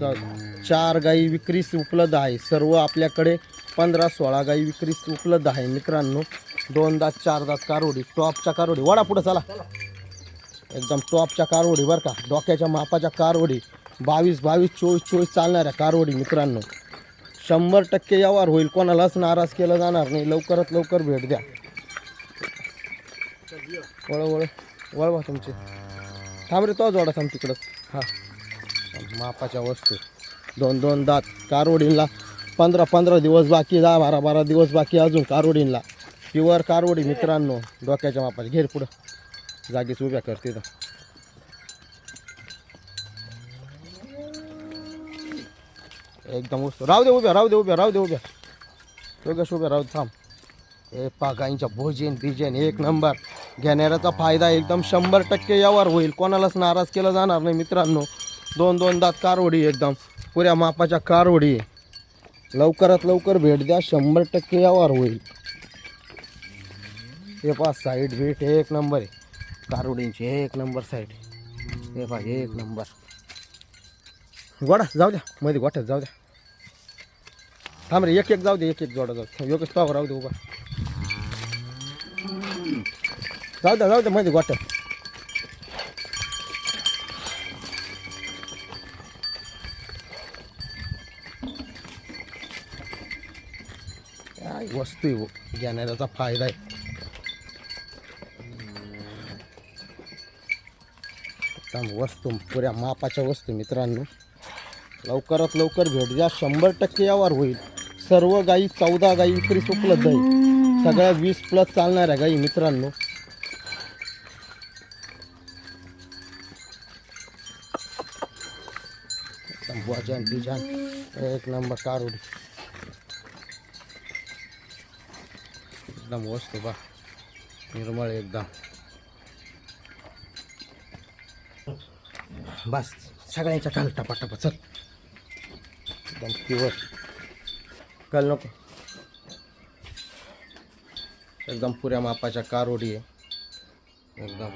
4 गाई विक्रीस उपलब्ध आहे। सर्व आपल्याकडे 15-16 गाई विक्रीस उपलब्ध आहे मित्रांनो। 2 दात 4 दात कारोडी, टॉपच्या कारोडी। वडा पुढं चला, एकदम टॉपच्या कारोडी बरं का, डोक्याच्या मापाच्या कारोडी। 22-22, 24-24 चालणाऱ्या कारोडी मित्रांनो। 100% व्यवहार होईल, कोणालाच नाराज केलं जाणार नाही। लवकरात लवकर भेट द्या। वळवा तुमचे, थांब रे, तो जोडा थांब तिकडंच। हां, मापाच्या वस्तू। 2-2 दात कारोडींला 15-15 दिवस बाकी, 10-12 दिवस बाकी अजून कारोडींला। प्युअर कारोडी मित्रांनो, डोक्याच्या मापाची। घेर पुढं, जागीच उभ्या करते तर एकदम वस्तू। राहू दे उभ्या, राहू दे उभ्या, राहू दे उभ्या, योगेश उभ्या राहू, थांब। हे गाईंच्या भोजन बिजन एक नंबर। घेणाऱ्याचा फायदा एकदम 100% व्यवहार होईल, कोणालाच नाराज केलं जाणार नाही मित्रांनो। 2-2 दात कारोडी, एकदम पुऱ्या मापाच्या कारोडी। लवकरात लवकर भेट द्या, 100% व्यवहार होईल। हे पहा साईड बीट एक नंबर आहे कारोडींची, एक नंबर साईड। हे पहा एक नंबर। गोडा जाऊ द्या मध्ये, गोठ्यात जाऊ द्या, थांब रे, एक एक जाऊ दे, एक एक जोडा जाऊ। योगेश तो राहू दे उभा, जाऊ द्या मध्ये गोठ्यात। काय वस्तू आहे, घेणाऱ्याचा फायदा आहे। वस्तू पुऱ्या मापाच्या वस्तू मित्रांनो। लवकरात लवकर भेट द्या, 100% व्यवहार होईल। सर्व गाई 14 गाई विक्रीस उपलब्ध आहे, सगळ्या 20+ चालणाऱ्या गाई मित्रांनो। वजन बिजन एक नंबर कारोडी, एकदम वस्तू बा निर्मळ एकदम। बस सगळ्यांच्या काल टपाटपा चल, एकदम प्युअर कल नको, एकदम पुऱ्या मापाच्या कारोडी आहे एकदम।